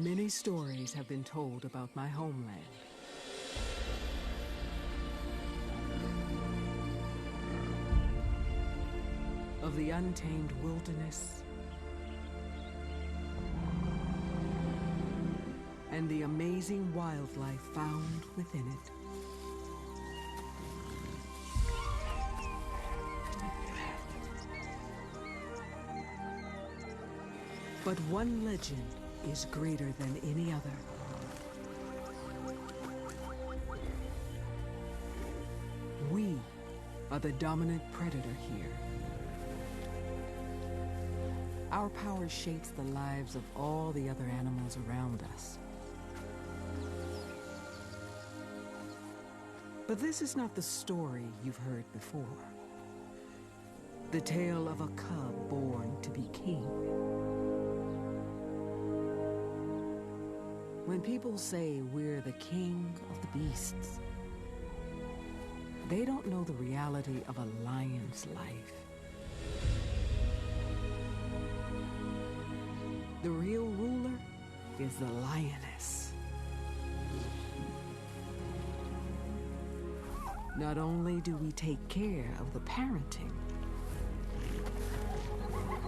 Many stories have been told about my homeland. Of the untamed wilderness and the amazing wildlife found within it. But one legend is greater than any other. We are the dominant predator here. Our power shapes the lives of all the other animals around us. But this is not the story you've heard before. The tale of a cub born to be king. When people say we're the king of the beasts, they don't know the reality of a lion's life. The real ruler is the lioness. Not only do we take care of the parenting,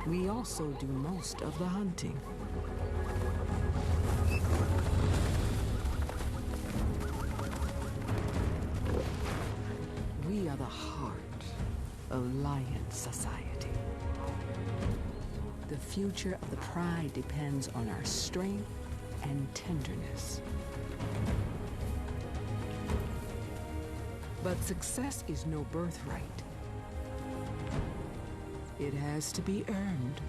we also do most of the hunting. We are the heart of lion society. The future of the pride depends on our strength and tenderness. But success is no birthright. It has to be earned.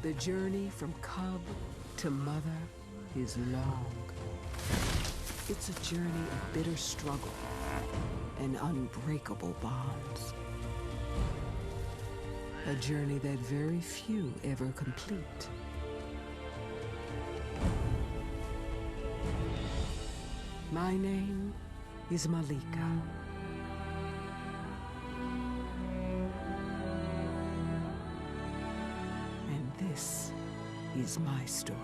The journey from cub to mother is long. It's a journey of bitter struggle and unbreakable bonds. A journey that very few ever complete. My name is Malika. And this is my story.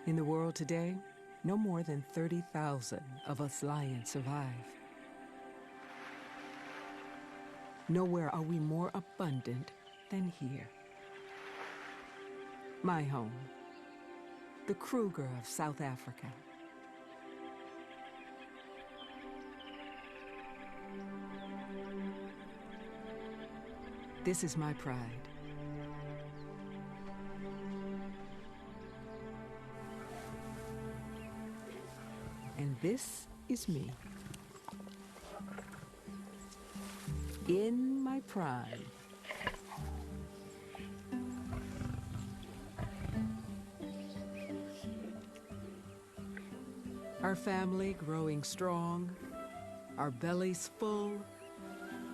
In the world today, no more than 30,000 of us lions survive. Nowhere are we more abundant than here. My home, the Kruger of South Africa. This is my pride. And this is me. In my prime. Our family growing strong, our bellies full,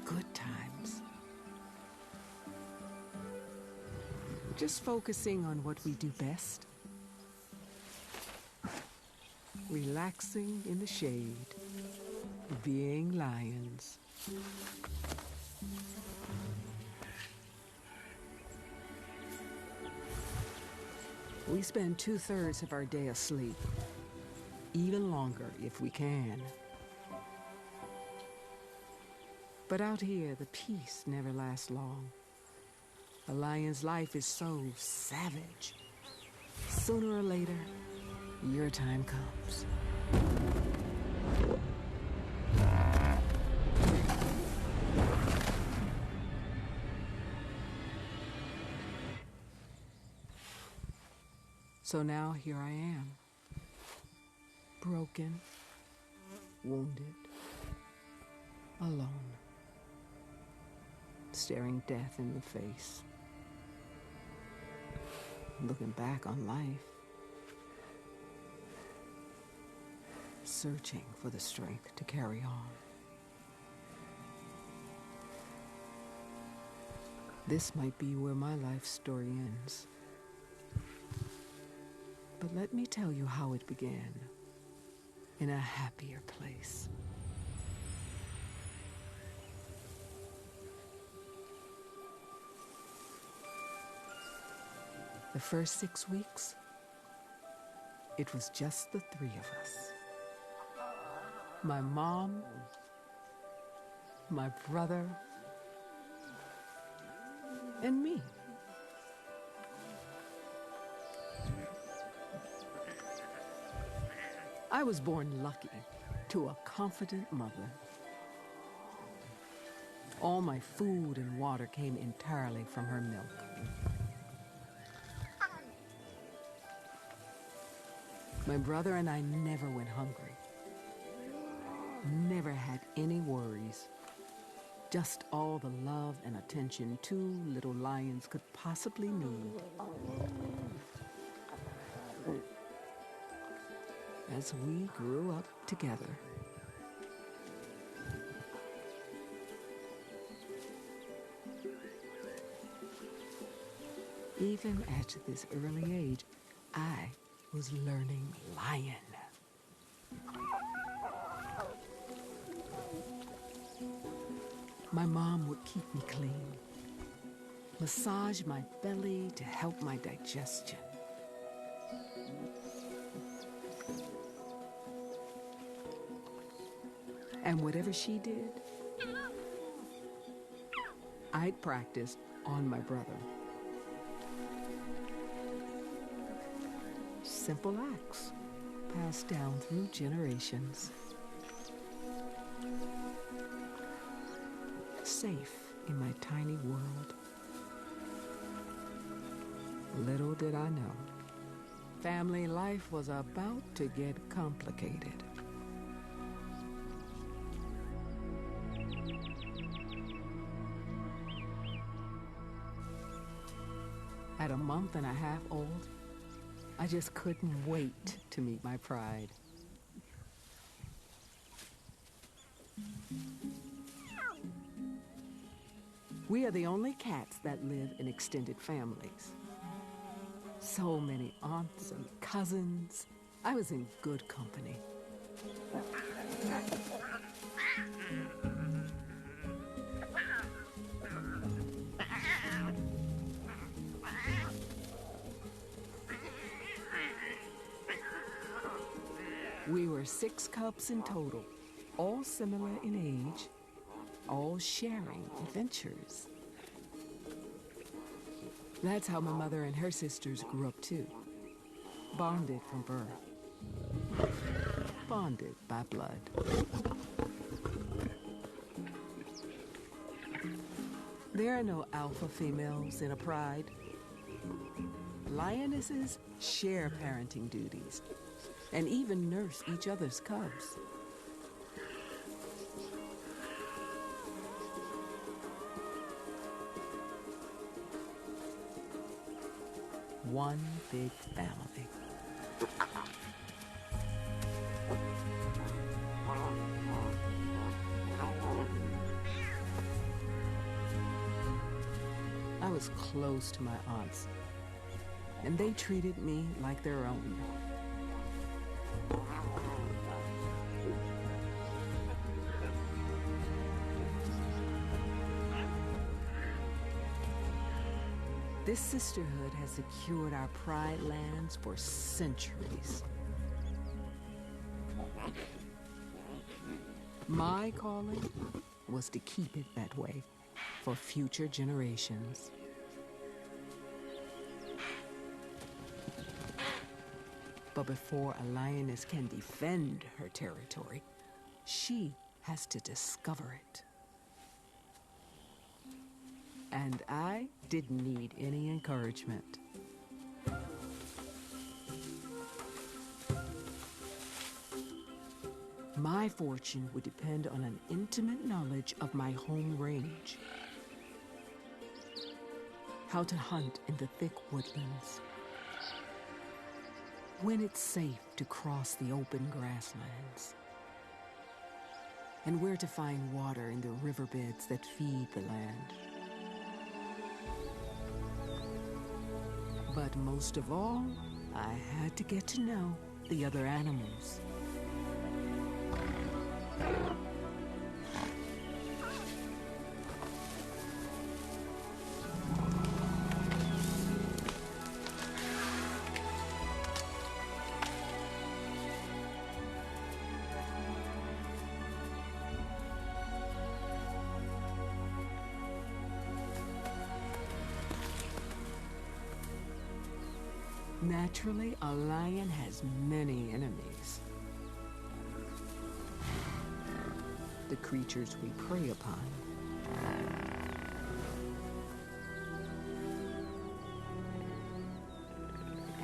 good times. Just focusing on what we do best. Relaxing in the shade, being lions. We spend 2/3 of our day asleep, even longer if we can. But out here, the peace never lasts long. A lion's life is so savage. Sooner or later, your time comes. So now here I am, broken, wounded, alone, staring death in the face, looking back on life. searching for the strength to carry on. This might be where my life story ends. But let me tell you how it began, in a happier place. The first 6 weeks, it was just the three of us. My mom, my brother, and me. I was born lucky to a confident mother. All my food and water came entirely from her milk. My brother and I never went hungry. Never had any worries. Just all the love and attention two little lions could possibly need. As we grew up together. Even at this early age, I was learning lion. My mom would keep me clean, massage my belly to help my digestion. And whatever she did, I'd practice on my brother. Simple acts passed down through generations. Safe in my tiny world. Little did I know, family life was about to get complicated. At a month and a half old, I just couldn't wait to meet my pride. We are the only cats that live in extended families. So many aunts and cousins. I was in good company. We were 6 cubs in total, all similar in age, all sharing adventures. That's how my mother and her sisters grew up too, bonded from birth, bonded by blood. There are no alpha females in a pride. Lionesses share parenting duties and even nurse each other's cubs. One big family. I was close to my aunts, and they treated me like their own. This sisterhood has secured our pride lands for centuries. My calling was to keep it that way for future generations. But before a lioness can defend her territory, she has to discover it. And I didn't need any encouragement. My fortune would depend on an intimate knowledge of my home range. How to hunt in the thick woodlands. When it's safe to cross the open grasslands, and where to find water in the riverbeds that feed the land. But most of all, I had to get to know the other animals. Naturally, a lion has many enemies. The creatures we prey upon.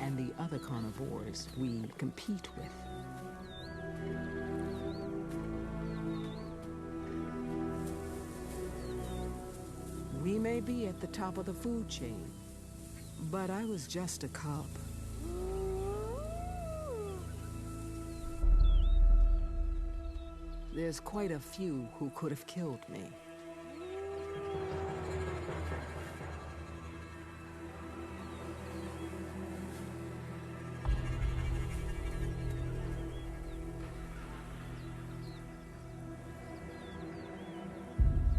And the other carnivores we compete with. We may be at the top of the food chain, but I was just a cub. There's quite a few who could have killed me.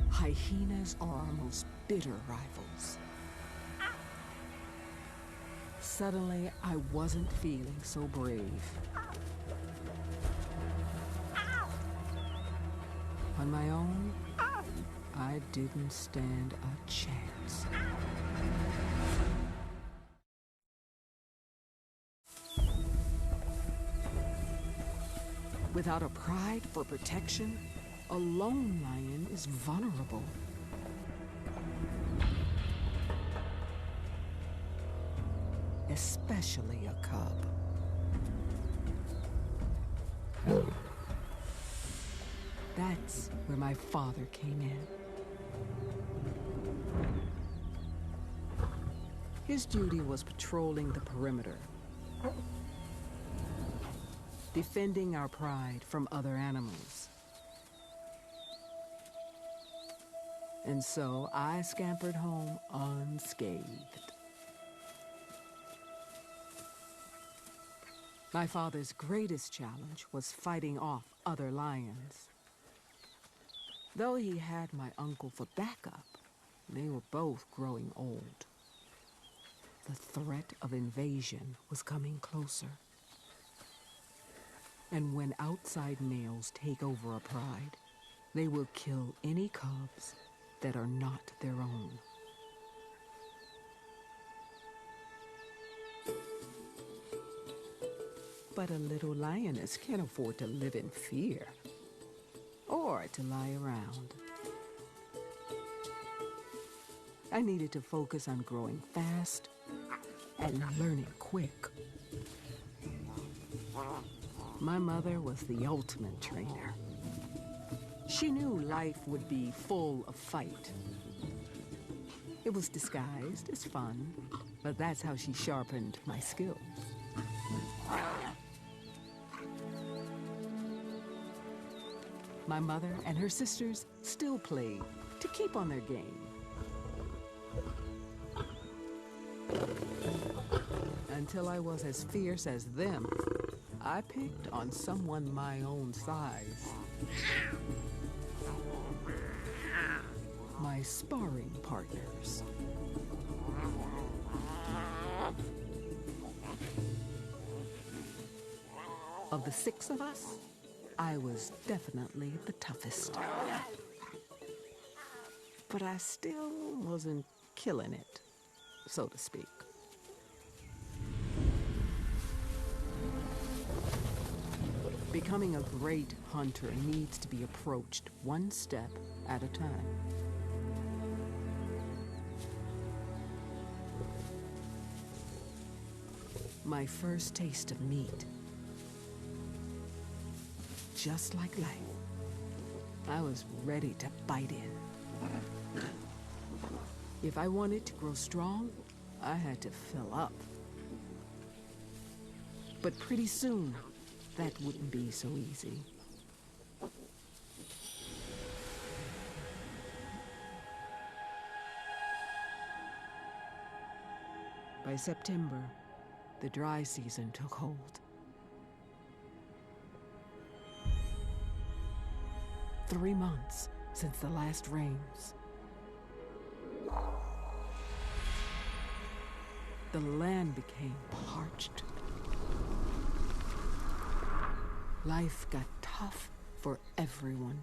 Hyenas are our most bitter rivals. Suddenly, I wasn't feeling so brave. On my own, I didn't stand a chance. Without a pride for protection, a lone lion is vulnerable. Especially a cub. That's where my father came in. His duty was patrolling the perimeter, defending our pride from other animals. And so I scampered home unscathed. My father's greatest challenge was fighting off other lions. Though he had my uncle for backup, they were both growing old. The threat of invasion was coming closer. And when outside males take over a pride, they will kill any cubs that are not their own. But a little lioness can't afford to live in fear or to lie around. I needed to focus on growing fast and learning quick. My mother was the ultimate trainer. She knew life would be full of fight. It was disguised as fun, but that's how she sharpened my skills. My mother and her sisters still played to keep on their game. Until I was as fierce as them, I picked on someone my own size. My sparring partners. Of the 6 of us, I was definitely the toughest. But I still wasn't killing it, so to speak. Becoming a great hunter needs to be approached one step at a time. My first taste of meat. Just like life, I was ready to bite in. If I wanted to grow strong, I had to fill up. But pretty soon, that wouldn't be so easy. By September, the dry season took hold. Three months since the last rains. The land became parched. Life got tough for everyone.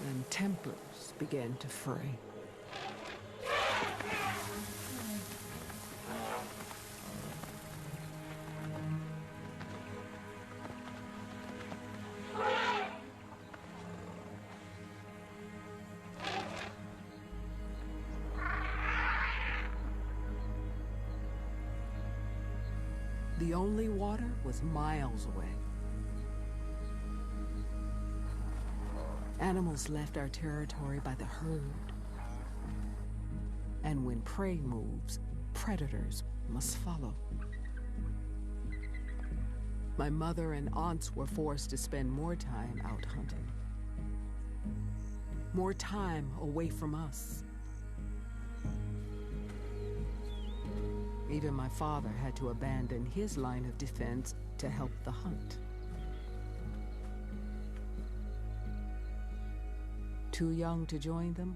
And tempers began to fray. The only water was miles away. Animals left our territory by the herd. And when prey moves, predators must follow. My mother and aunts were forced to spend more time out hunting. More time away from us. Even my father had to abandon his line of defense to help the hunt. Too young to join them,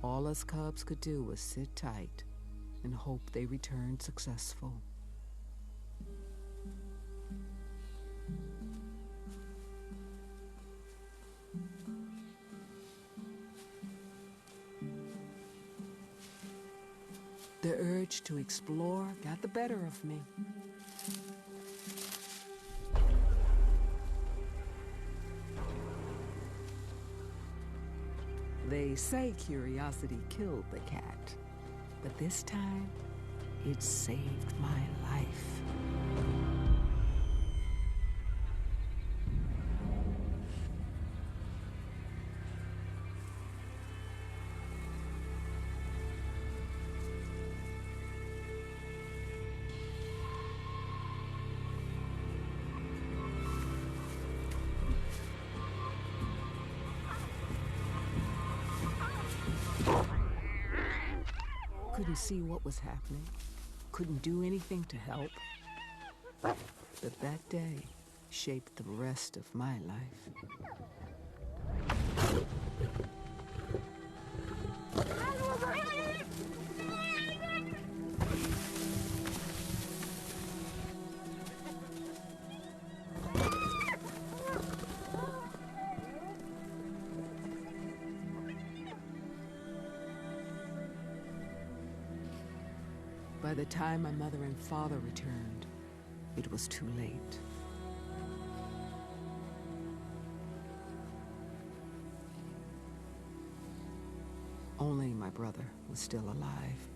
all us cubs could do was sit tight and hope they returned successful. The urge to explore got the better of me. They say curiosity killed the cat, but this time, it saved my life. Couldn't see what was happening, couldn't do anything to help. But that day shaped the rest of my life. By the time my mother and father returned, it was too late. Only my brother was still alive.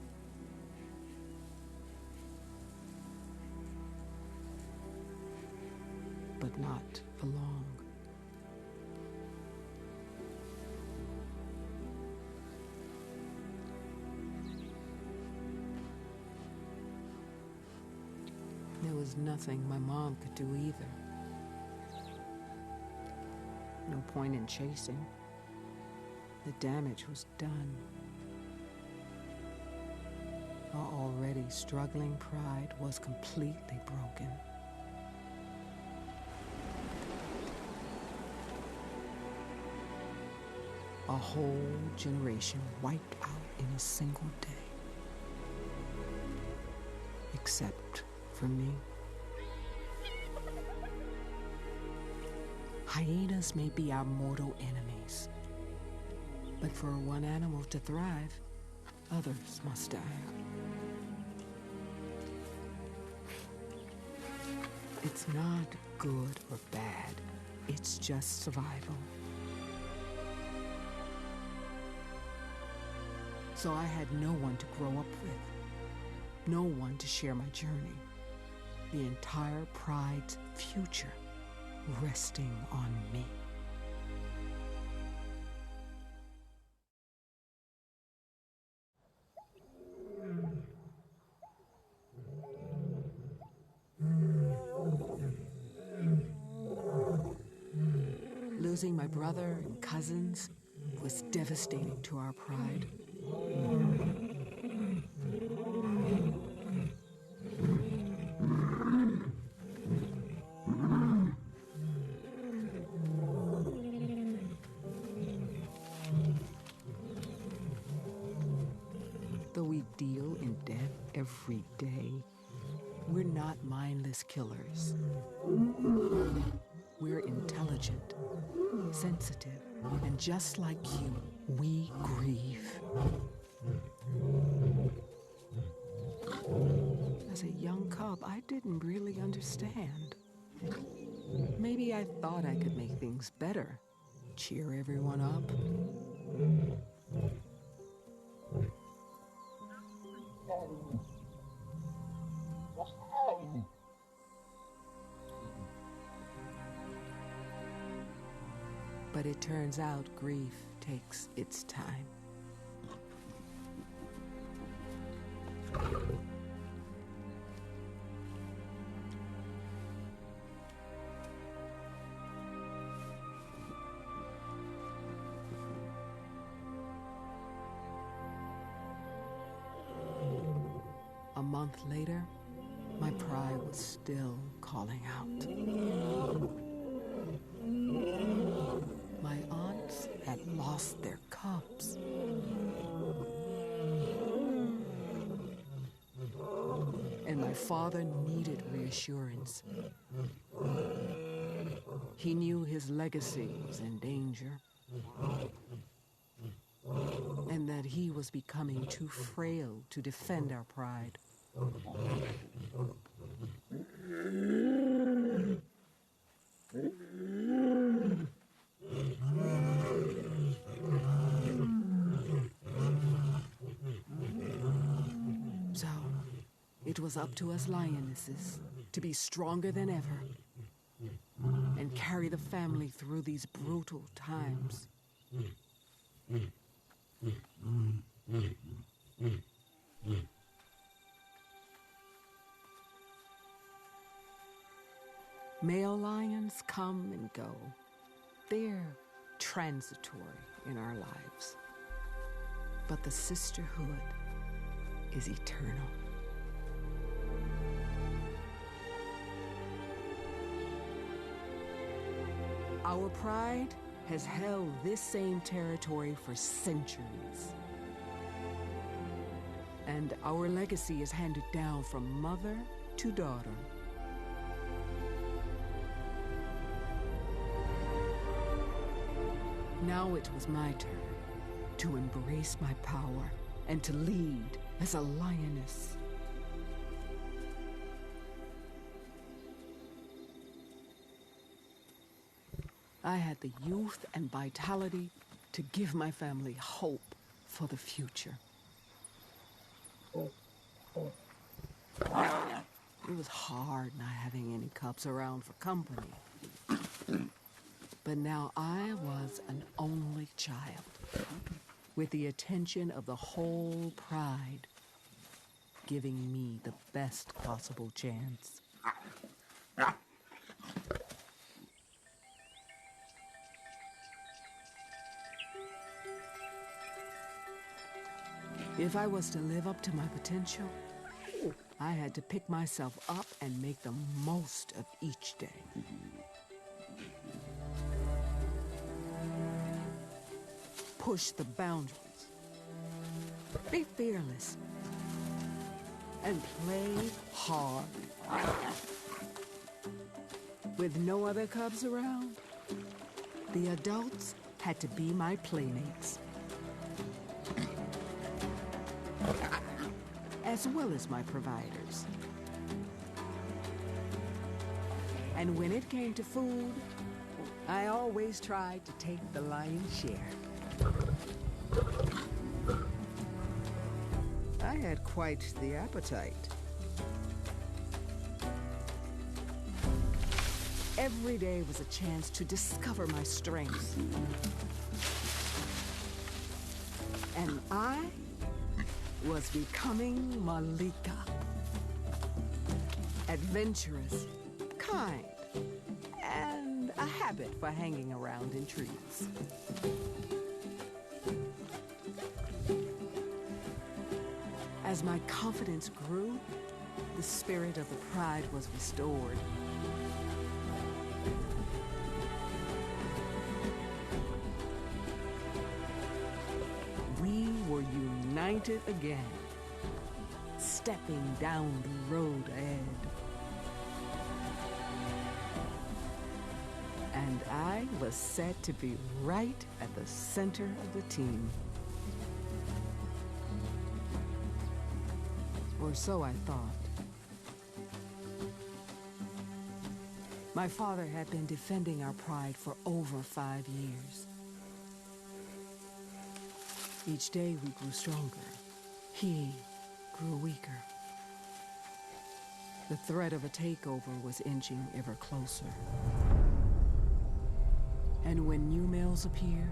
But not for long. There was nothing my mom could do either. No point in chasing. The damage was done. Our already struggling pride was completely broken. A whole generation wiped out in a single day. Except for me. Hyenas may be our mortal enemies, but for one animal to thrive, others must die. It's not good or bad, it's just survival. So I had no one to grow up with, no one to share my journey. The entire pride's future resting on me. Losing my brother and cousins was devastating to our pride. Though we deal in death every day, we're not mindless killers. We're intelligent, sensitive, and just like you, we grieve. As a young cub, I didn't really understand. Maybe I thought I could make things better, cheer everyone up. But it turns out grief takes its time. A month later, my pride was still calling out. My aunts had lost their cubs. And my father needed reassurance. He knew his legacy was in danger, and that he was becoming too frail to defend our pride. So, it was up to us lionesses to be stronger than ever and carry the family through these brutal times. Male lions come and go. They're transitory in our lives. But the sisterhood is eternal. Our pride has held this same territory for centuries. And our legacy is handed down from mother to daughter. Now it was my turn to embrace my power and to lead as a lioness. I had the youth and vitality to give my family hope for the future. It was hard not having any cubs around for company. But now I was an only child, with the attention of the whole pride, giving me the best possible chance. If I was to live up to my potential, I had to pick myself up and make the most of each day. Push the boundaries, be fearless, and play hard. With no other cubs around, the adults had to be my playmates, as well as my providers. And when it came to food, I always tried to take the lion's share. I had quite the appetite. Every day was a chance to discover my strengths. And I was becoming Malika. Adventurous, kind, and a habit for hanging around in trees. As my confidence grew, the spirit of the pride was restored. We were united again, stepping down the road ahead. And I was set to be right at the center of the team. Or so I thought. My father had been defending our pride for over 5 years. Each day we grew stronger. He grew weaker. The threat of a takeover was inching ever closer. And when new males appear,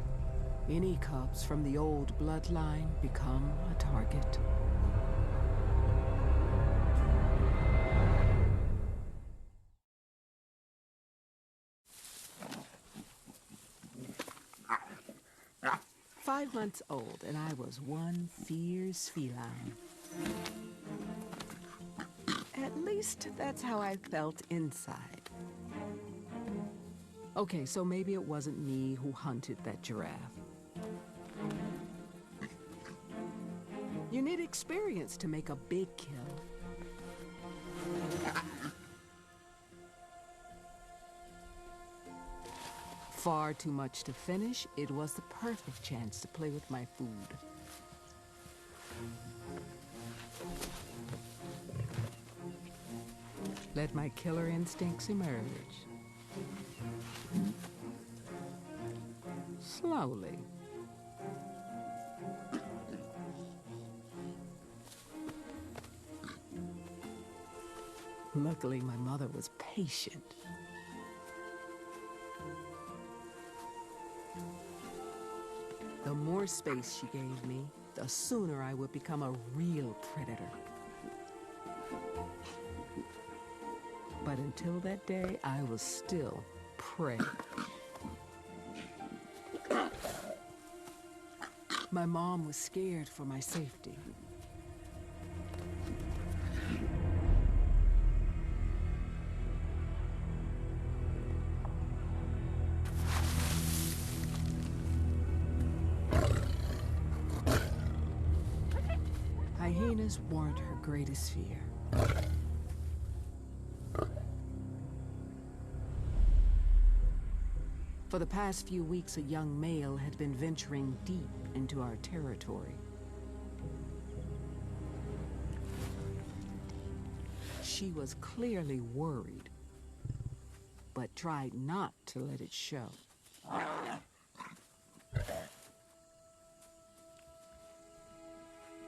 any cubs from the old bloodline become a target. "5 months old, and I was one fierce feline. At least that's how I felt inside. Okay, so maybe it wasn't me who hunted that giraffe. You need experience to make a big kill. Far too much to finish, it was the perfect chance to play with my food. Let my killer instincts emerge. Slowly. Luckily, my mother was patient. The more space she gave me, the sooner I would become a real predator. But until that day, I was still prey. My mom was scared for my safety. Hyenas weren't her greatest fear. For the past few weeks, a young male had been venturing deep into our territory. She was clearly worried, but tried not to let it show.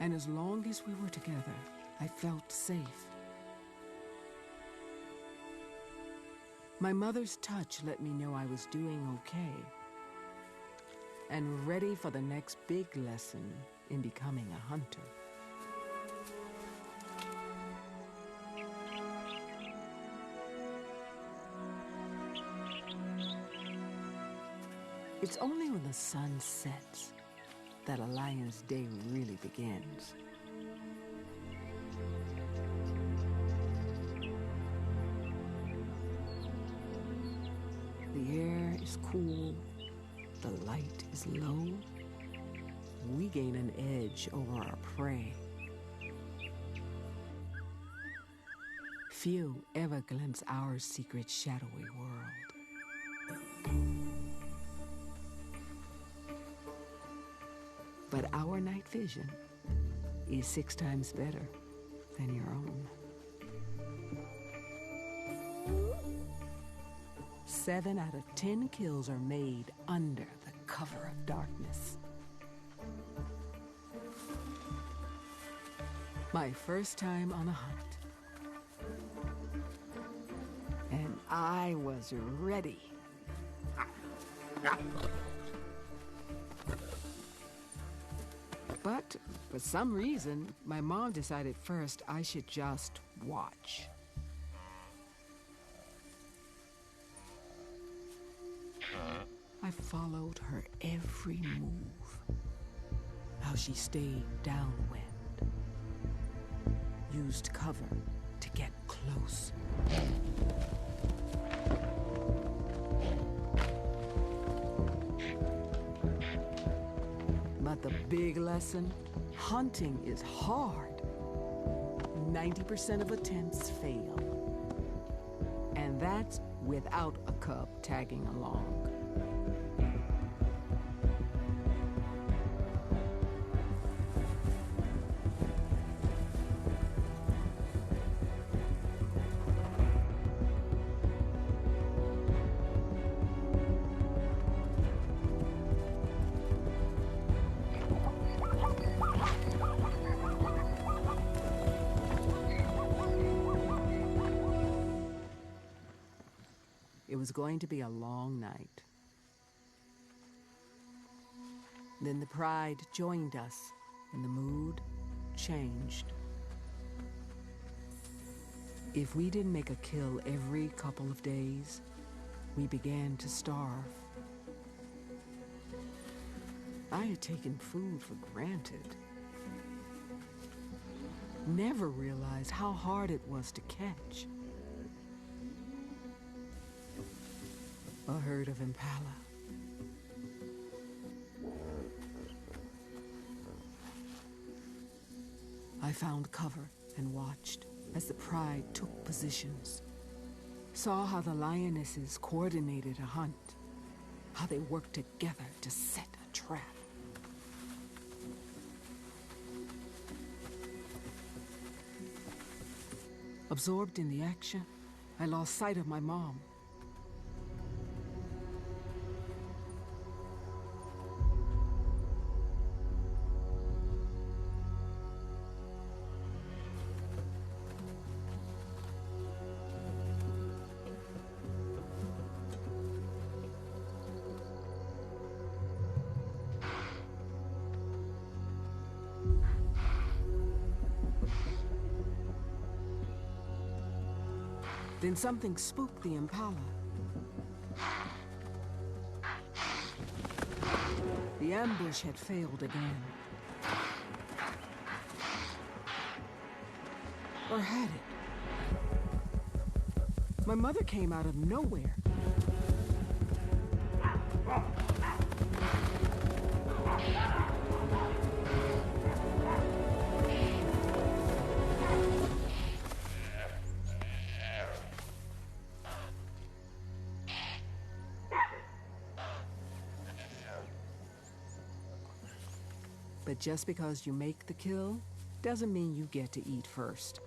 And as long as we were together, I felt safe. My mother's touch let me know I was doing okay and ready for the next big lesson in becoming a hunter. It's only when the sun sets that a lion's day really begins. The air is cool, the light is low. We gain an edge over our prey. Few ever glimpse our secret shadowy world. But our night vision is 6 times better than your own. 7 out of 10 kills are made under the cover of darkness. My first time on a hunt. And I was ready. But for some reason, my mom decided first I should just watch. followed her every move. How she stayed downwind, used cover to get close. But the big lesson, hunting is hard. 90% of attempts fail. And that's without a cub tagging along. It was going to be a long night. Then the pride joined us, and the mood changed. If we didn't make a kill every couple of days, we began to starve. I had taken food for granted. Never realized how hard it was to catch. A herd of impala. I found cover and watched as the pride took positions. Saw how the lionesses coordinated a hunt, how they worked together to set a trap. Absorbed in the action, I lost sight of my mom. Then something spooked the impala. The ambush had failed again. Or had it? My mother came out of nowhere. But just because you make the kill, doesn't mean you get to eat first.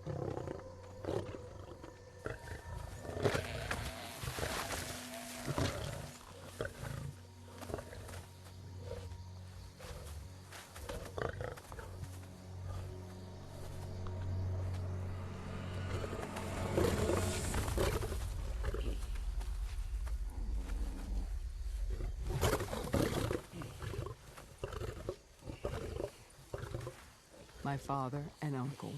My father and uncle.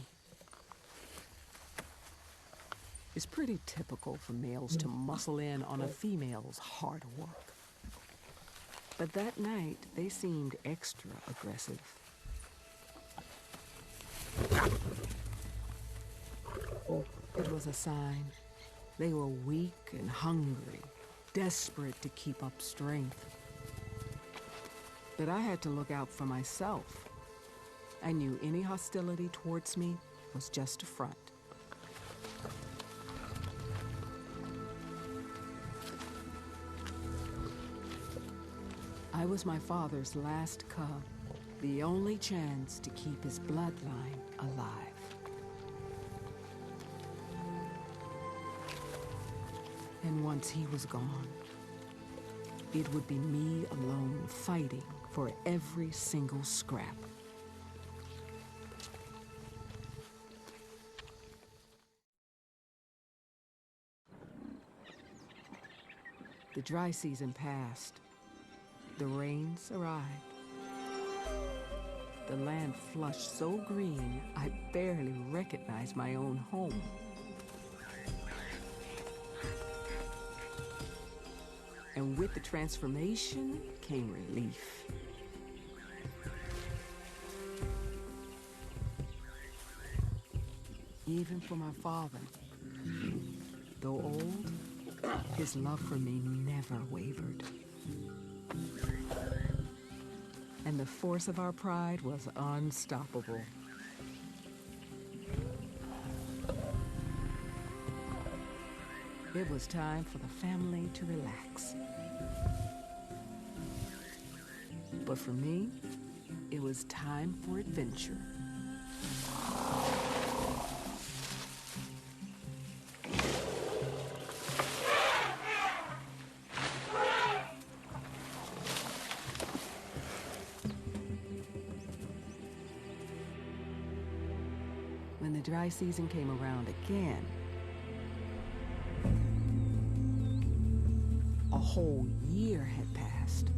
It's pretty typical for males to muscle in on a female's hard work. But that night, they seemed extra aggressive. It was a sign. They were weak and hungry, desperate to keep up strength. But I had to look out for myself. I knew any hostility towards me was just a front. I was my father's last cub, the only chance to keep his bloodline alive. And once he was gone, it would be me alone fighting for every single scrap. The dry season passed. The rains arrived. The land flushed so green, I barely recognized my own home. And with the transformation came relief. Even for my father, though old, his love for me never wavered. And the force of our pride was unstoppable. It was time for the family to relax. But for me, it was time for adventure. When the dry season came around again, a whole year had passed.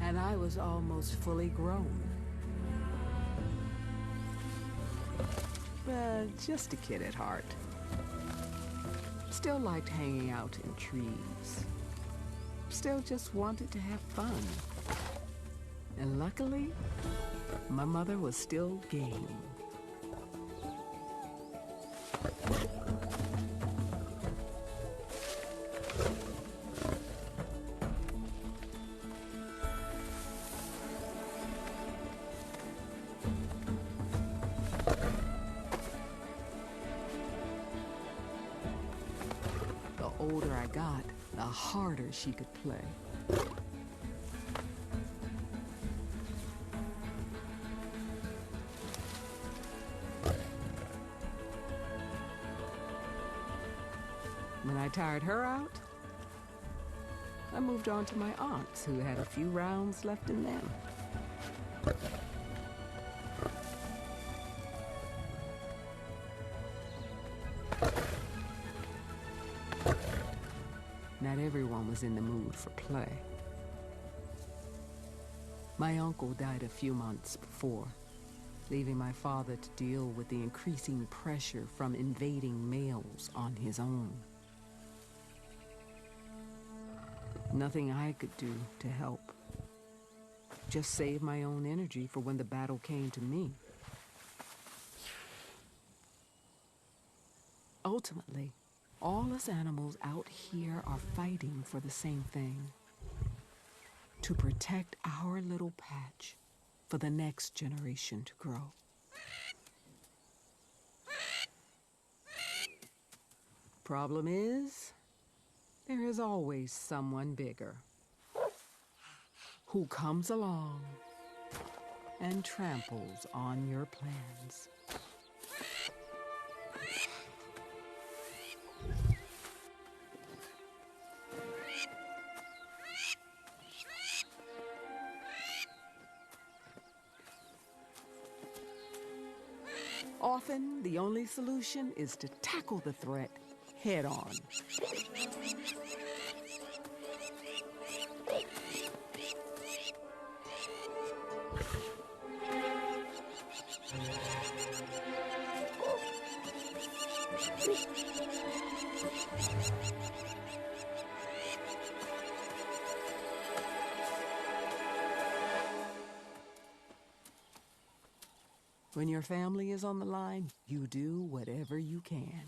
And I was almost fully grown. But just a kid at heart. Still liked hanging out in trees. Still just wanted to have fun. And luckily, my mother was still game. The older I got, the harder she could play. When I tired her out, I moved on to my aunts, who had a few rounds left in them. Not everyone was in the mood for play. My uncle died a few months before, leaving my father to deal with the increasing pressure from invading males on his own. Nothing I could do to help. Just save my own energy for when the battle came to me. Ultimately, all us animals out here are fighting for the same thing. To protect our little patch for the next generation to grow. Problem is, there is always someone bigger who comes along and tramples on your plans. Often, the only solution is to tackle the threat head on. When your family is on the line, you do whatever you can.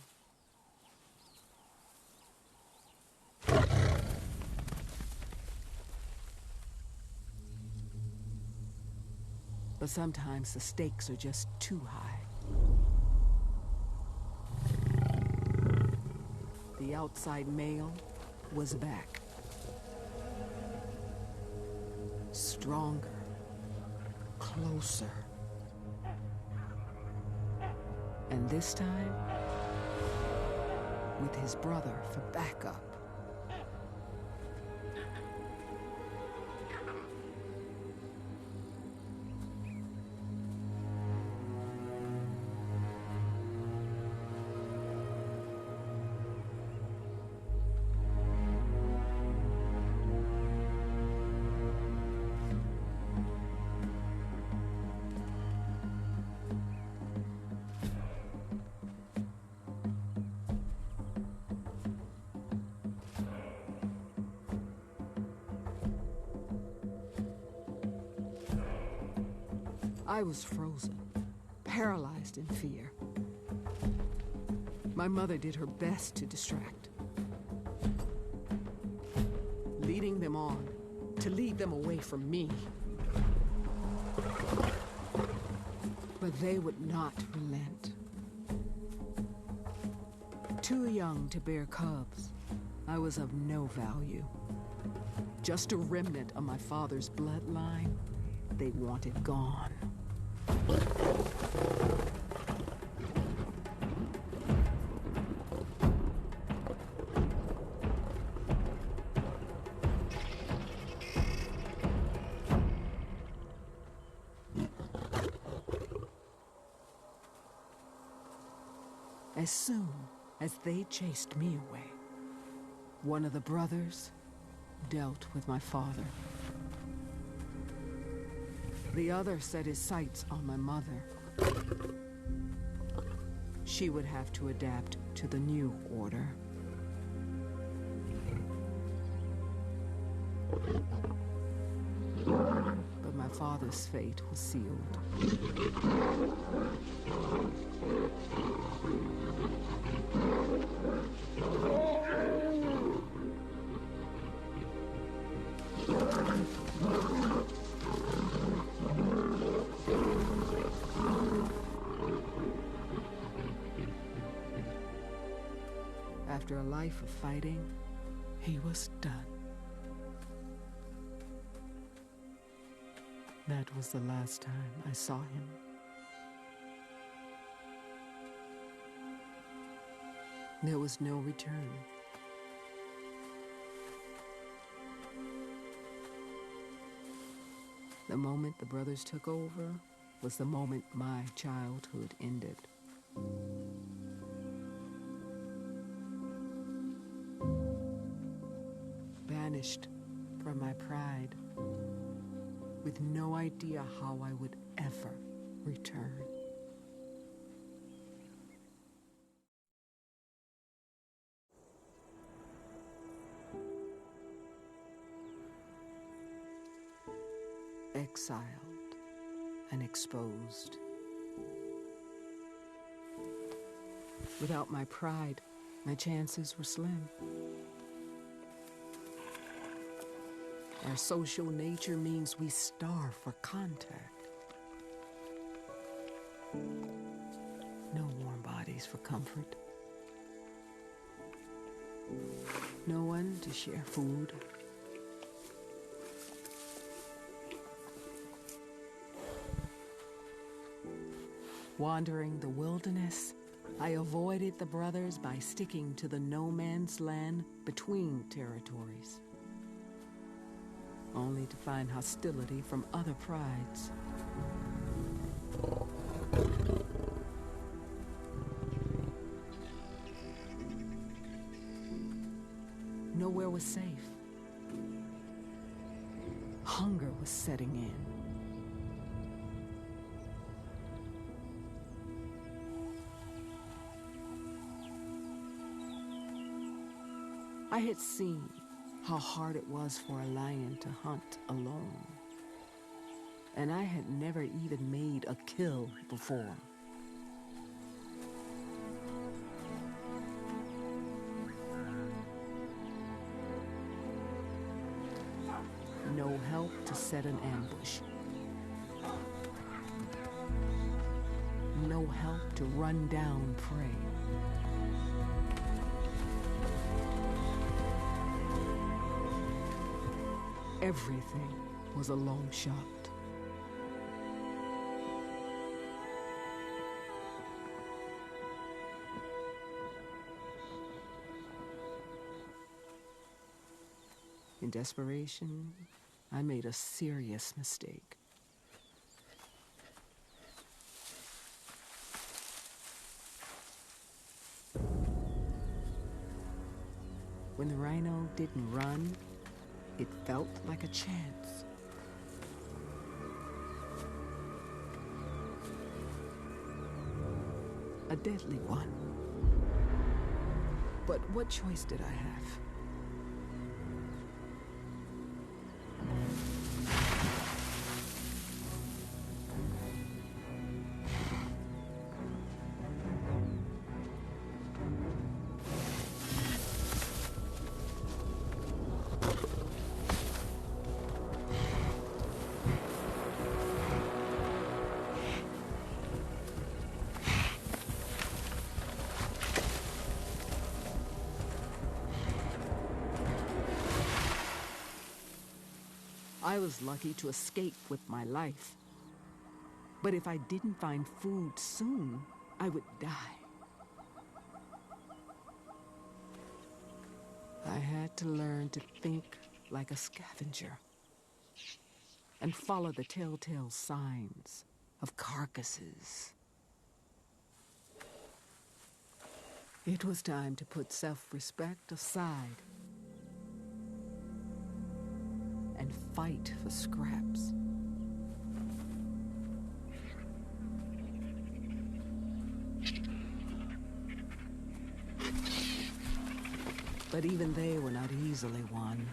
But sometimes the stakes are just too high. The outside male was back. Stronger. Closer. And this time, with his brother for backup. I was frozen, paralyzed in fear. My mother did her best to distract, leading them on, to lead them away from me. But they would not relent. Too young to bear cubs, I was of no value. Just a remnant of my father's bloodline they wanted gone. As soon as they chased me away, one of the brothers dealt with my father. The other set his sights on my mother. She would have to adapt to the new order. But my father's fate was sealed. After a life of fighting, he was done. That was the last time I saw him. There was no return. The moment the brothers took over was the moment my childhood ended. Banished from my pride, with no idea how I would ever return. Exiled and exposed. Without my pride, my chances were slim. Our social nature means we starve for contact. No warm bodies for comfort. No one to share food. Wandering the wilderness, I avoided the brothers by sticking to the no man's land between territories, only to find hostility from other prides. Nowhere was safe. Hunger was setting in. I had seen how hard it was for a lion to hunt alone, and I had never even made a kill before. No help to set an ambush. No help to run down prey. Everything was a long shot. In desperation, I made a serious mistake. When the rhino didn't run, it felt like a chance. A deadly one. But what choice did I have? I was lucky to escape with my life. But if I didn't find food soon, I would die. I had to learn to think like a scavenger and follow the telltale signs of carcasses. It was time to put self-respect aside and fight for scraps. But even they were not easily won.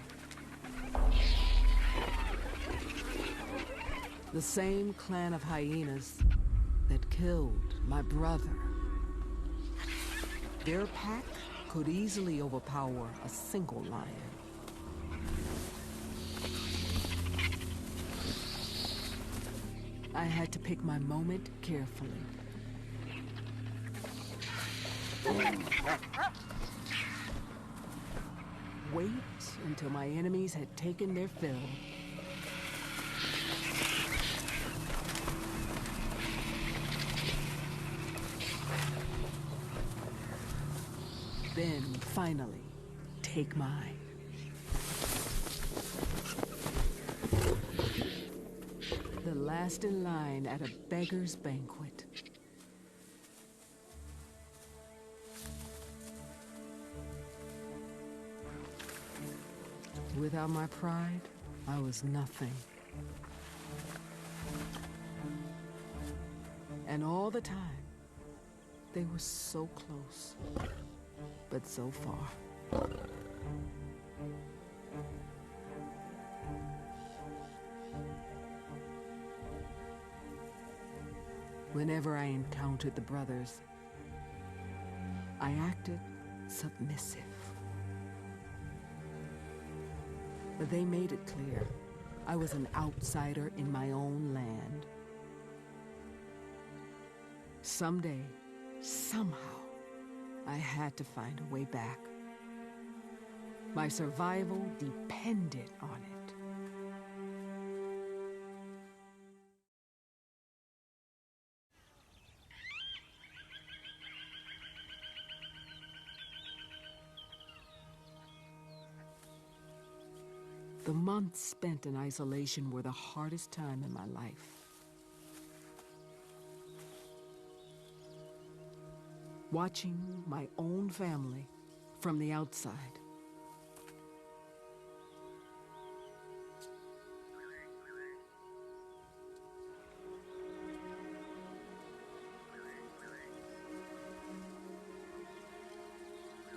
The same clan of hyenas that killed my brother. Their pack could easily overpower a single lion. I had to pick my moment carefully. Wait until my enemies had taken their fill. Then, finally, take mine. The last in line at a beggar's banquet. Without my pride, I was nothing. And all the time, they were so close, but so far. Whenever I encountered the brothers, I acted submissive. But they made it clear I was an outsider in my own land. Someday, somehow, I had to find a way back. My survival depended on it. The months spent in isolation were the hardest time in my life. Watching my own family from the outside.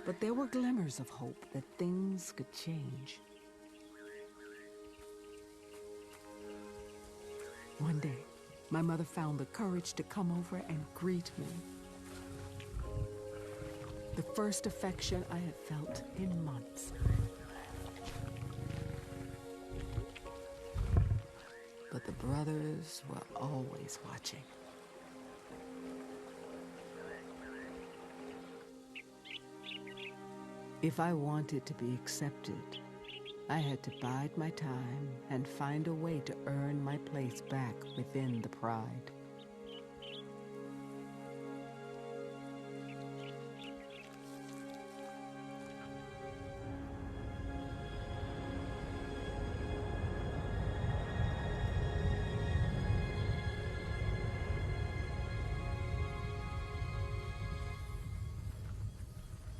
But there were glimmers of hope that things could change. One day, my mother found the courage to come over and greet me. The first affection I had felt in months. But the brothers were always watching. If I wanted to be accepted, I had to bide my time and find a way to earn my place back within the pride.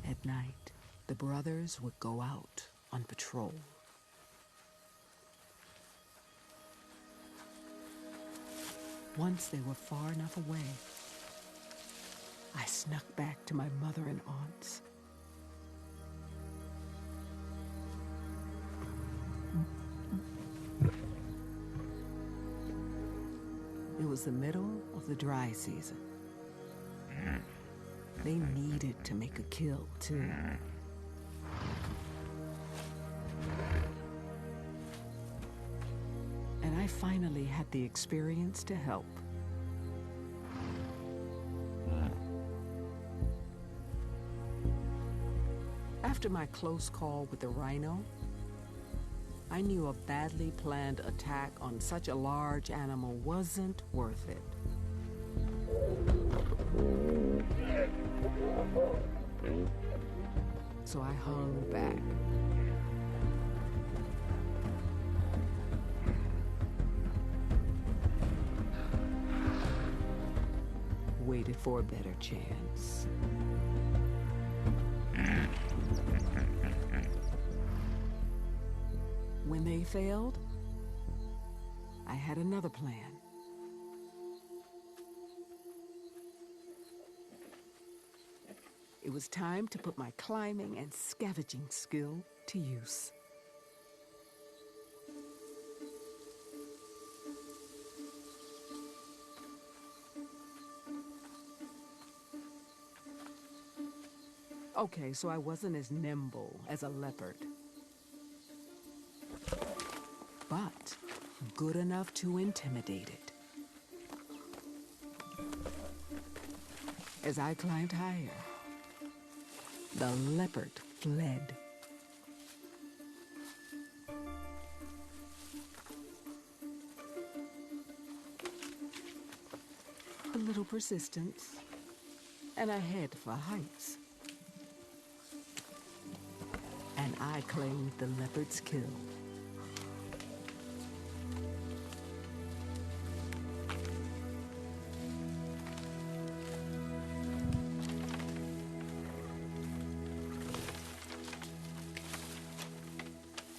At night, the brothers would go out on patrol. Once they were far enough away, I snuck back to my mother and aunts. It was the middle of the dry season. They needed to make a kill, too. And I finally had the experience to help. After my close call with the rhino, I knew a badly planned attack on such a large animal wasn't worth it. So I hung back. Waited for a better chance. When they failed, I had another plan. It was time to put my climbing and scavenging skill to use. Okay, so I wasn't as nimble as a leopard, but good enough to intimidate it. As I climbed higher, the leopard fled. A little persistence, and I head for heights. And I claimed the leopard's kill.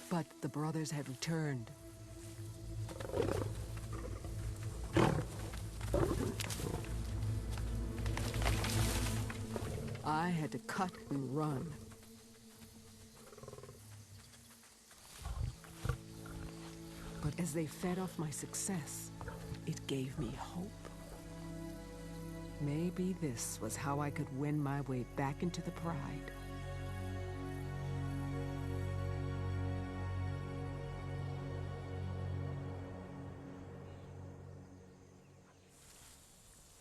But the brothers had returned. I had to cut and run. But as they fed off my success, it gave me hope. Maybe this was how I could win my way back into the pride.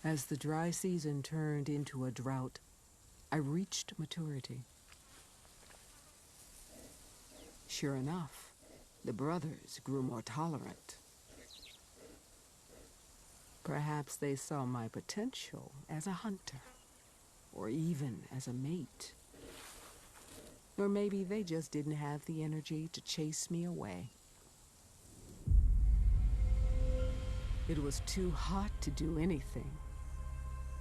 As the dry season turned into a drought, I reached maturity. Sure enough, the brothers grew more tolerant. Perhaps they saw my potential as a hunter, or even as a mate. Or maybe they just didn't have the energy to chase me away. It was too hot to do anything,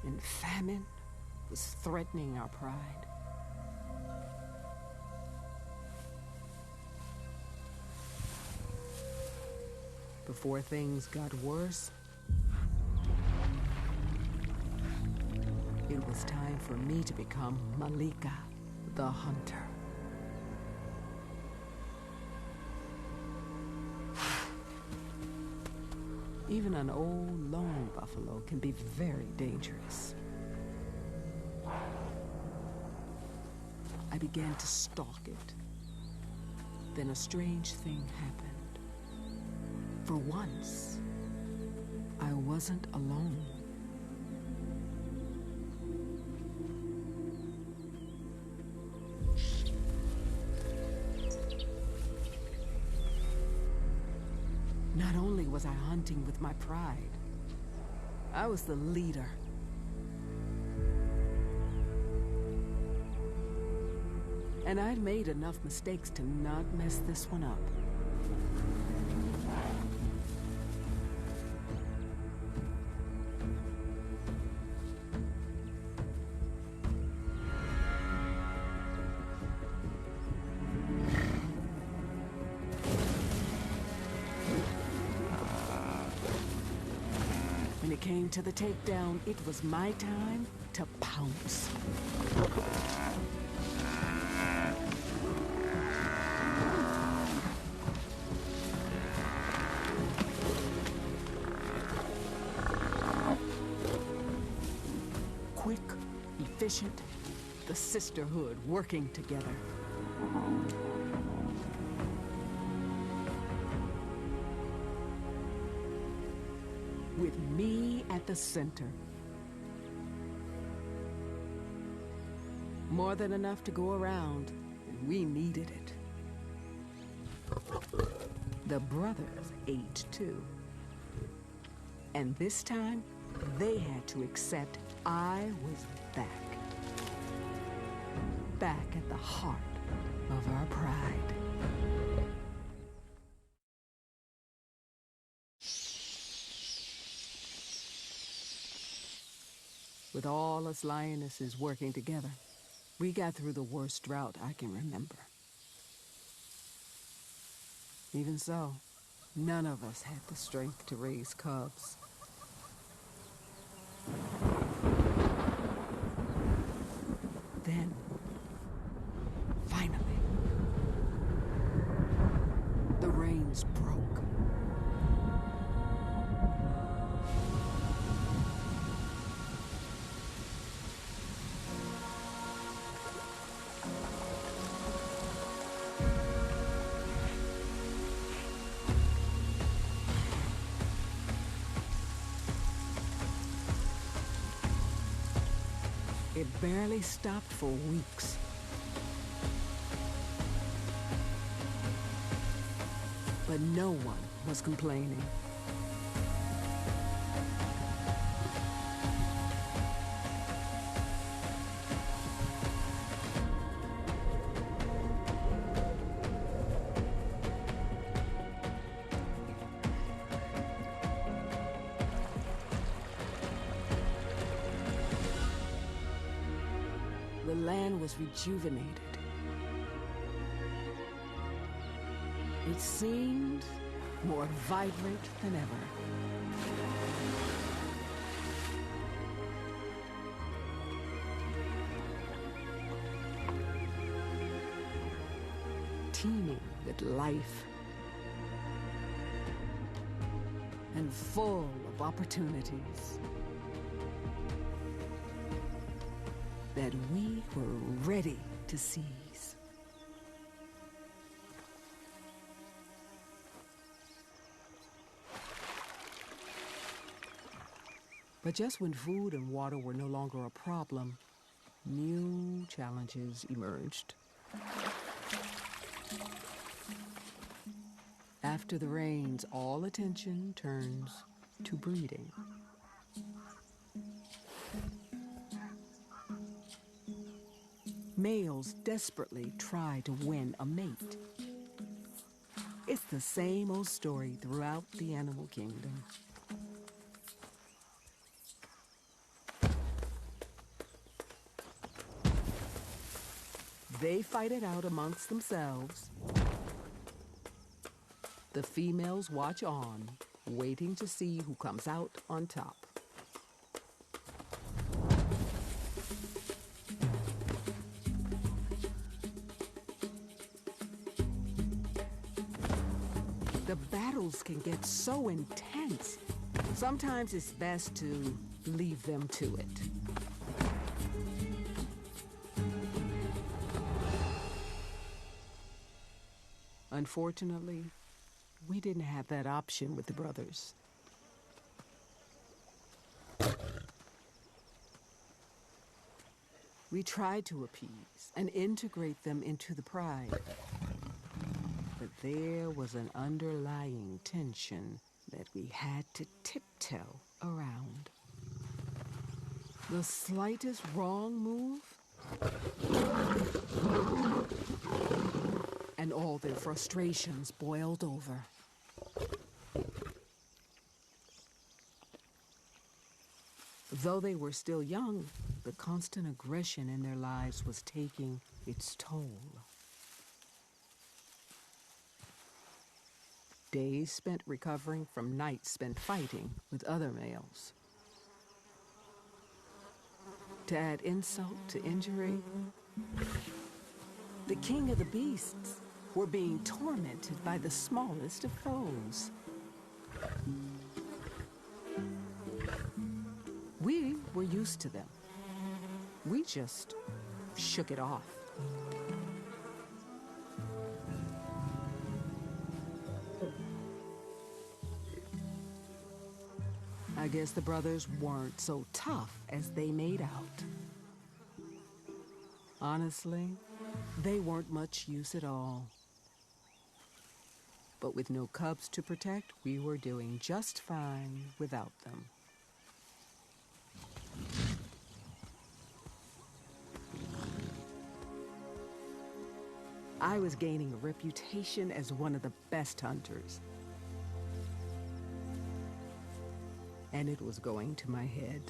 and famine was threatening our pride. Before things got worse, it was time for me to become Malika, the hunter. Even an old lone buffalo can be very dangerous. I began to stalk it. Then a strange thing happened. For once, I wasn't alone. Not only was I hunting with my pride, I was the leader. And I'd made enough mistakes to not mess this one up. When it came to the takedown, it was my time to pounce. Quick, efficient, the sisterhood working together. With me at the center. More than enough to go around, and we needed it. The brothers ate too. And this time, they had to accept I was back. Back at the heart of our pride. With all us lionesses working together, we got through the worst drought I can remember. Even so, none of us had the strength to raise cubs. Then, finally, the rains broke. It barely stopped for weeks. But no one was complaining. The land was rejuvenated. It seemed more vibrant than ever. Teeming with life and full of opportunities that we were ready to seize. But just when food and water were no longer a problem, new challenges emerged. After the rains, all attention turns to breeding. Males desperately try to win a mate. It's the same old story throughout the animal kingdom. They fight it out amongst themselves. The females watch on, waiting to see who comes out on top. The battles can get so intense. Sometimes it's best to leave them to it. Unfortunately, we didn't have that option with the brothers. We tried to appease and integrate them into the pride. But there was an underlying tension that we had to tiptoe around. The slightest wrong move, and all their frustrations boiled over. Though they were still young, the constant aggression in their lives was taking its toll. Days spent recovering from nights spent fighting with other males. To add insult to injury, the king of the beasts were being tormented by the smallest of foes. We were used to them. We just shook it off. I guess the brothers weren't so tough as they made out. Honestly, they weren't much use at all. But with no cubs to protect, we were doing just fine without them. I was gaining a reputation as one of the best hunters. And it was going to my head.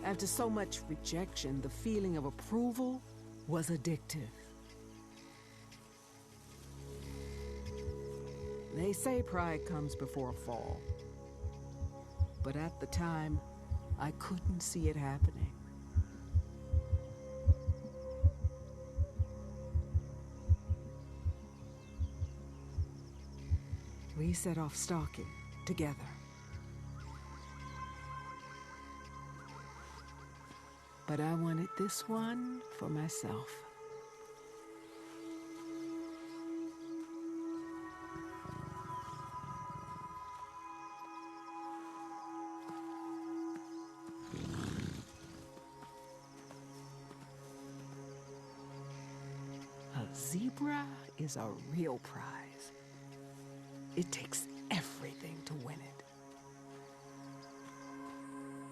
After so much rejection, the feeling of approval was addictive. They say pride comes before a fall. But at the time, I couldn't see it happening. We set off stalking together. But I wanted this one for myself. A zebra is a real prize. It takes everything to win it.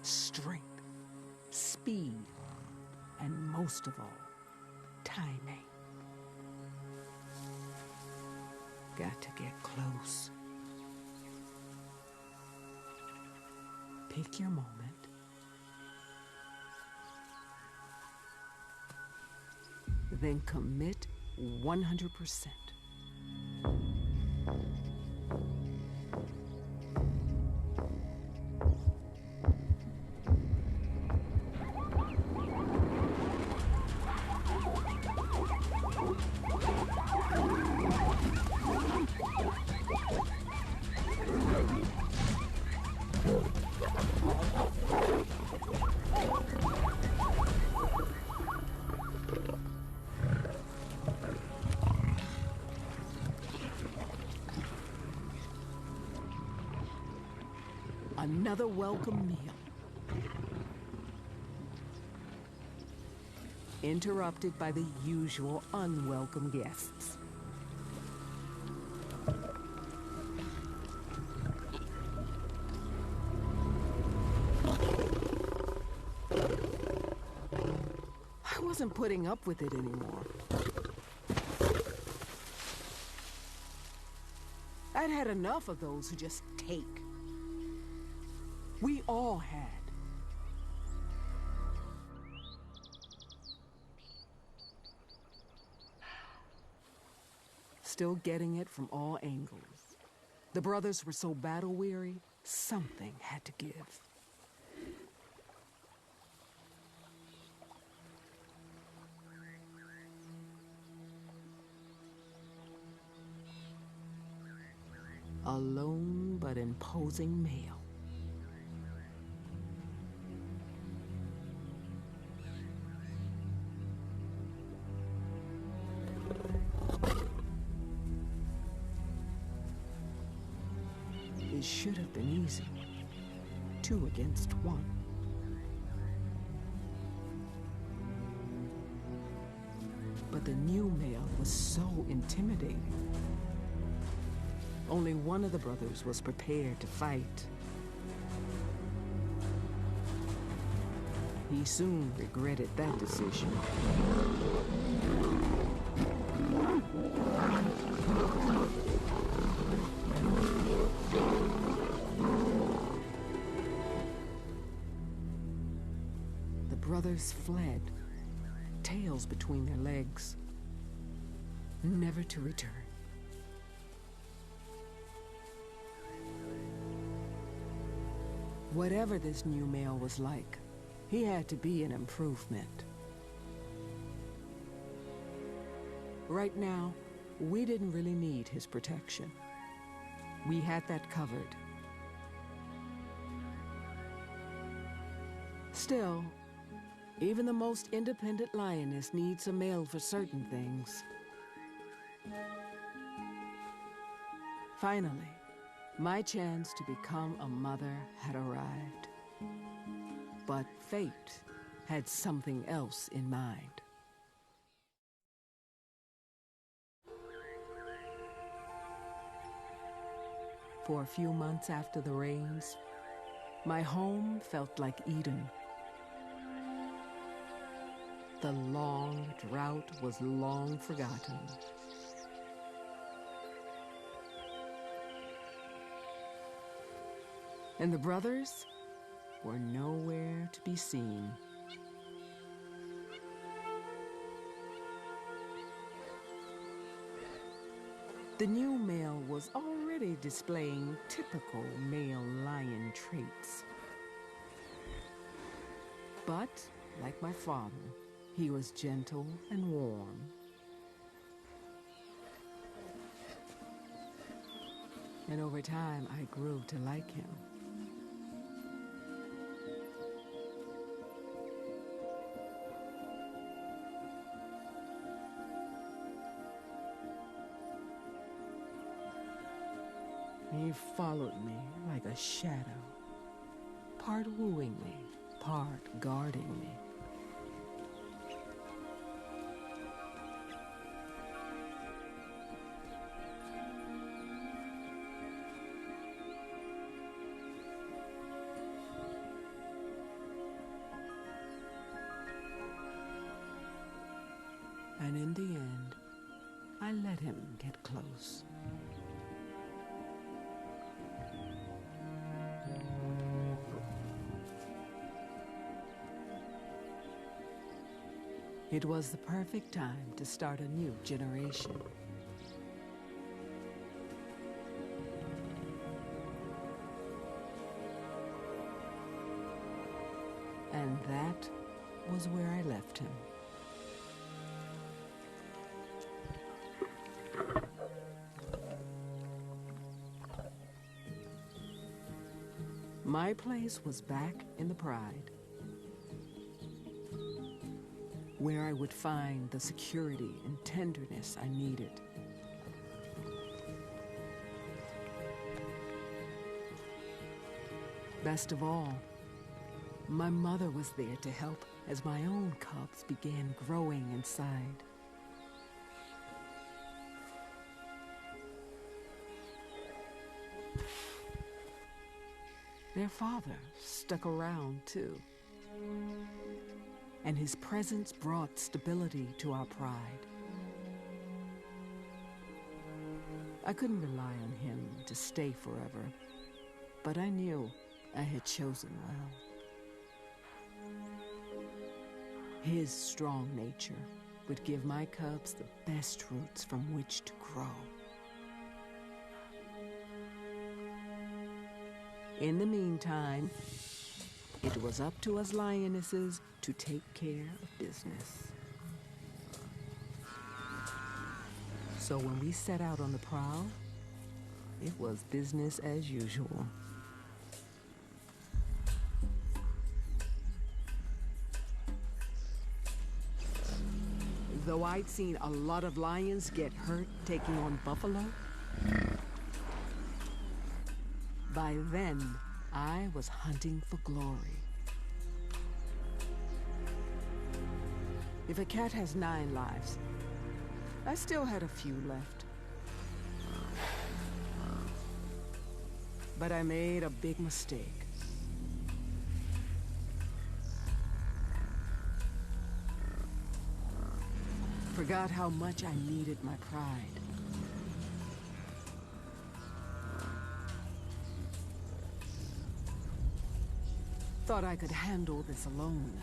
Strength, speed, and most of all, timing. Got to get close. Pick your moment. Then commit 100%. Another welcome meal. Interrupted by the usual unwelcome guests. I wasn't putting up with it anymore. I'd had enough of those who just take. We all had. Still getting it from all angles. The brothers were so battle-weary, something had to give. A lone but imposing male. It should have been easy. 2 against 1. But the new male was so intimidating. Only one of the brothers was prepared to fight. He soon regretted that decision. The brothers fled, tails between their legs, never to return. Whatever this new male was like, he had to be an improvement. Right now, we didn't really need his protection. We had that covered. Still, even the most independent lioness needs a male for certain things. Finally, my chance to become a mother had arrived. But fate had something else in mind. For a few months after the rains, my home felt like Eden. The long drought was long forgotten. And the brothers were nowhere to be seen. The new male was already displaying typical male lion traits. But, like my father, he was gentle and warm. And over time, I grew to like him. He followed me like a shadow, part wooing me, part guarding me. And in the end, I let him get close. It was the perfect time to start a new generation. And that was where I left him. My place was back in the Pride, where I would find the security and tenderness I needed. Best of all, my mother was there to help as my own cubs began growing inside. Their father stuck around too, and his presence brought stability to our pride. I couldn't rely on him to stay forever, but I knew I had chosen well. His strong nature would give my cubs the best roots from which to grow. In the meantime, it was up to us lionesses to take care of business. So when we set out on the prowl, it was business as usual. Though I'd seen a lot of lions get hurt taking on buffalo, by then, I was hunting for glory. If a cat has 9 lives, I still had a few left. But I made a big mistake. Forgot how much I needed my pride. Thought I could handle this alone.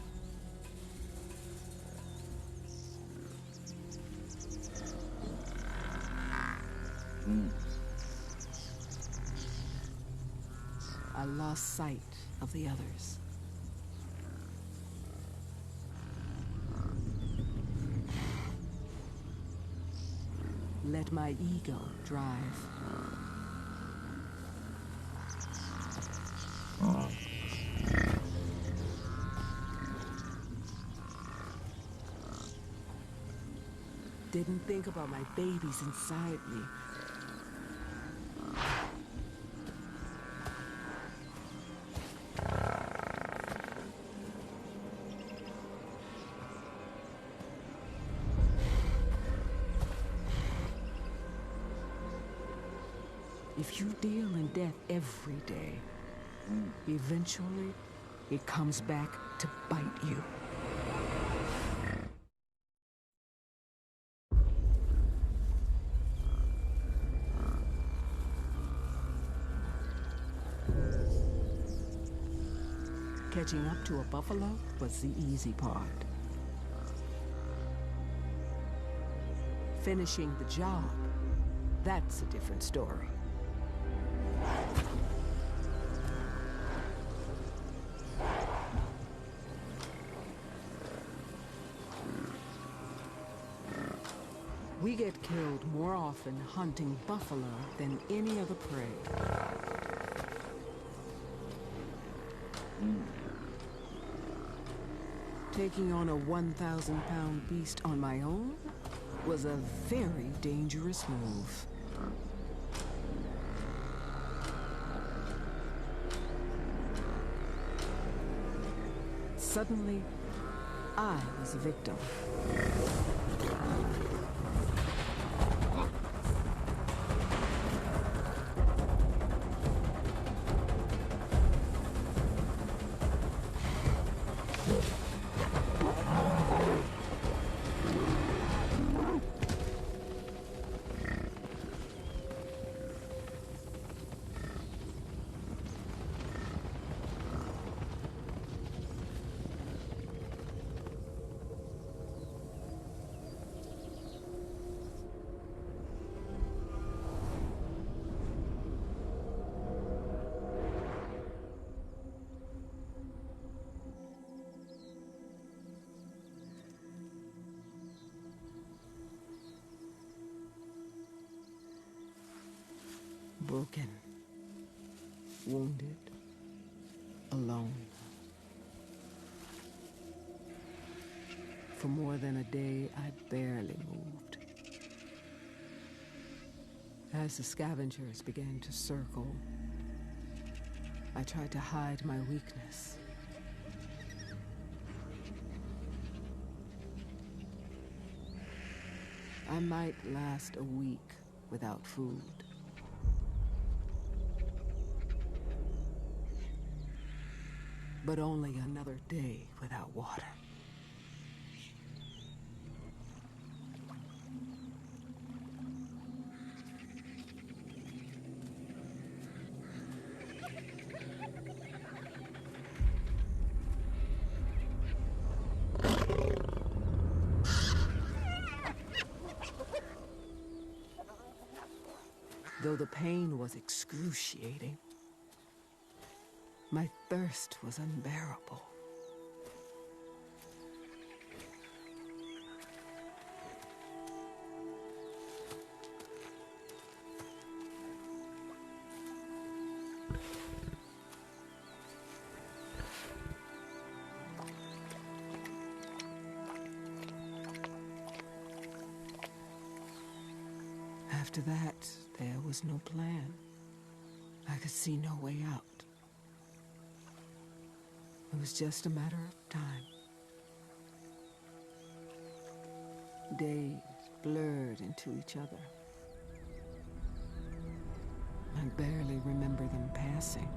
I lost sight of the others. Let my ego drive. Didn't think about my babies inside me. If you deal in death every day, eventually it comes back to bite you. Catching up to a buffalo was the easy part. Finishing the job, that's a different story. We get killed more often hunting buffalo than any other prey. Taking on a 1,000-pound beast on my own was a very dangerous move. Suddenly, I was a victim. Broken, wounded, alone. For more than a day, I barely moved. As the scavengers began to circle, I tried to hide my weakness. I might last a week without food. But only another day without water. Though the pain was excruciating, my thirst was unbearable. After that, there was no plan. I could see no way out. It was just a matter of time. Days blurred into each other. I barely remember them passing.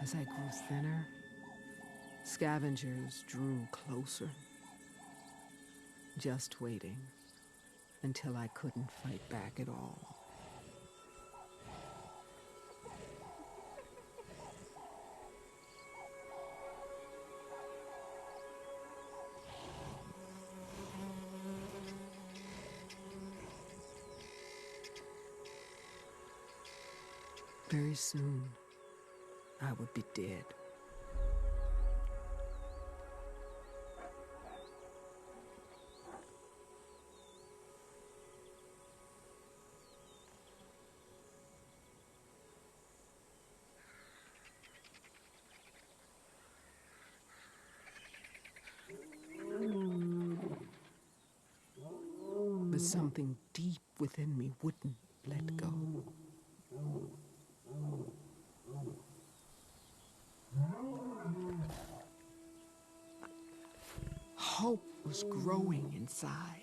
As I grew thinner, scavengers drew closer, just waiting until I couldn't fight back at all. Very soon, I would be dead. But something deep within me wouldn't let go. Hope was growing inside.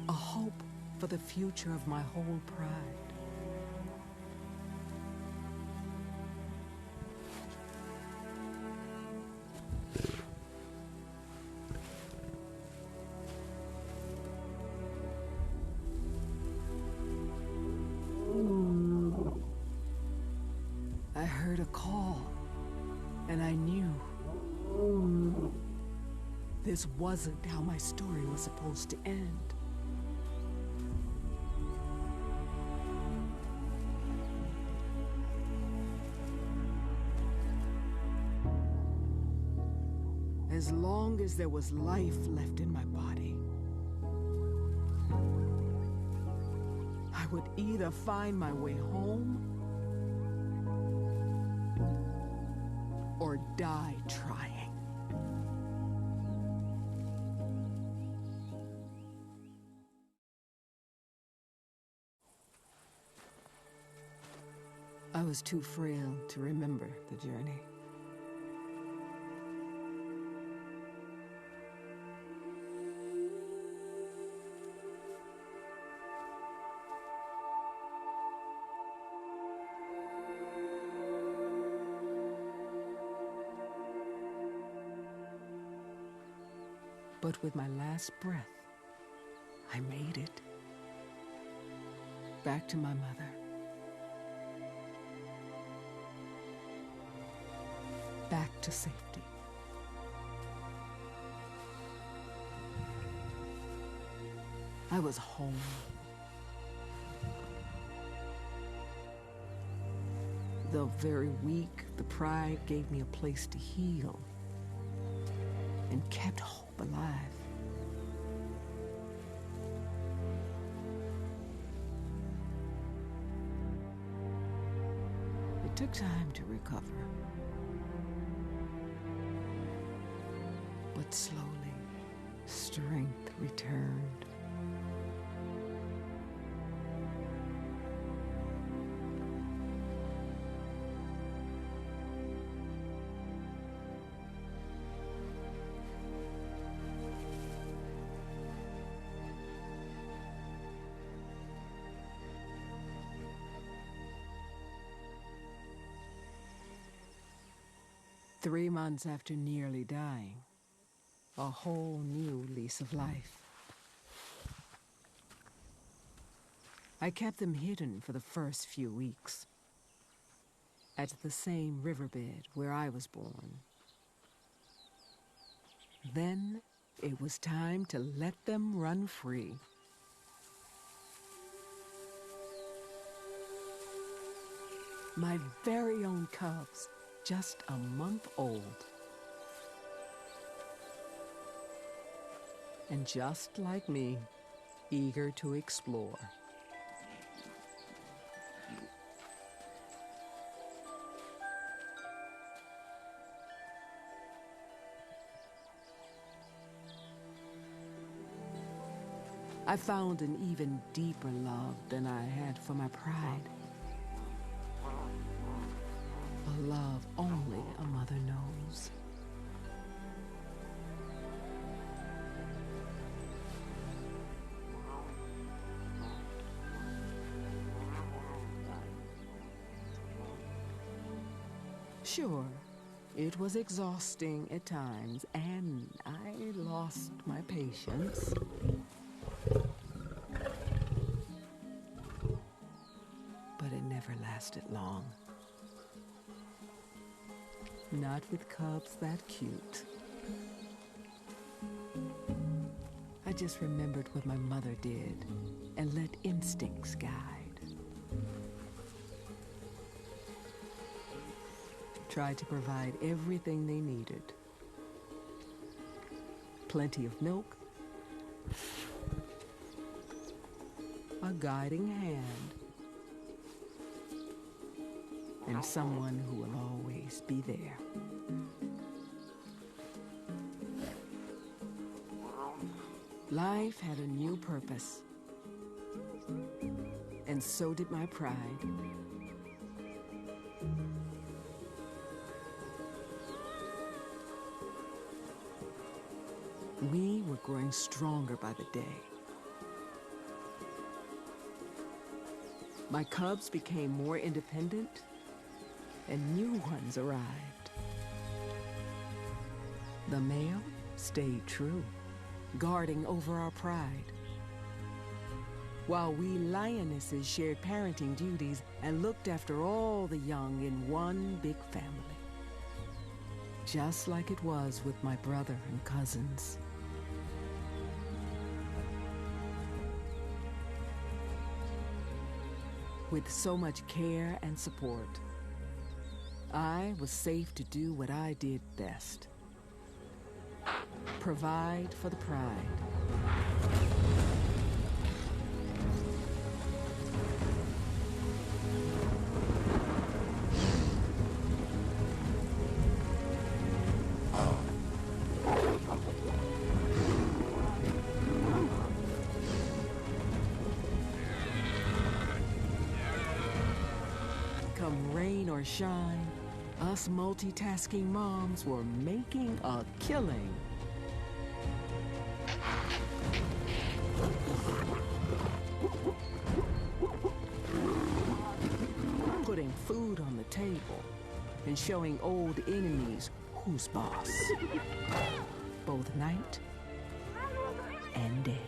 A hope for the future of my whole pride. I heard a call, and I knew this wasn't how my story was supposed to end. As long as there was life left in my body, I would either find my way home or die trying. I was too frail to remember the journey. But with my last breath, I made it. Back to my mother. Back to safety. I was home. Though very weak, the pride gave me a place to heal and kept hope alive. It took time to recover, but slowly, strength returned. Three months after nearly dying, a whole new lease of life. I kept them hidden for the first few weeks, at the same riverbed where I was born. Then it was time to let them run free. My very own cubs, just a month old. And just like me, eager to explore. I found an even deeper love than I had for my pride. A love only a mother knows. Sure, it was exhausting at times, and I lost my patience. But it never lasted long. Not with cubs that cute. I just remembered what my mother did and let instincts guide. Tried to provide everything they needed. Plenty of milk, a guiding hand, and someone who will always be there. Life had a new purpose, and so did my pride. We were growing stronger by the day. My cubs became more independent, and new ones arrived. The male stayed true, guarding over our pride, while we lionesses shared parenting duties and looked after all the young in one big family, just like it was with my brother and cousins. With so much care and support, I was safe to do what I did best: provide for the pride. Come rain or shine, us multitasking moms were making a killing. Putting food on the table and showing old enemies who's boss, both night and day.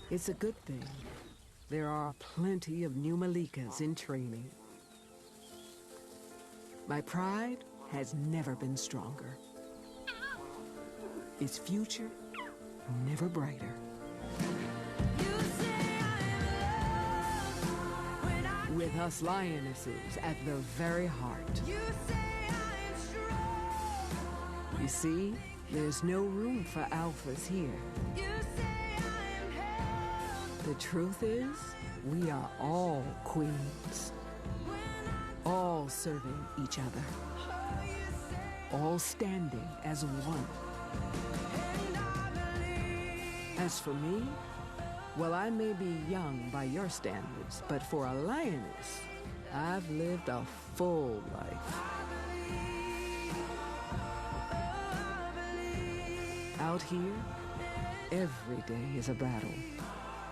It's a good thing. There are plenty of new Malikas in training. My pride has never been stronger. Its future never brighter. With us lionesses at the very heart. You see, there's no room for alphas here. The truth is, we are all queens, all serving each other, all standing as one. As for me, well, I may be young by your standards, but for a lioness, I've lived a full life. Out here, every day is a battle.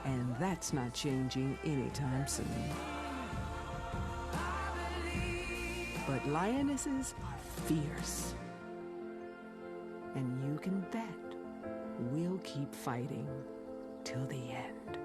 And that's not changing anytime soon. But lionesses are fierce. And you can bet we'll keep fighting till the end.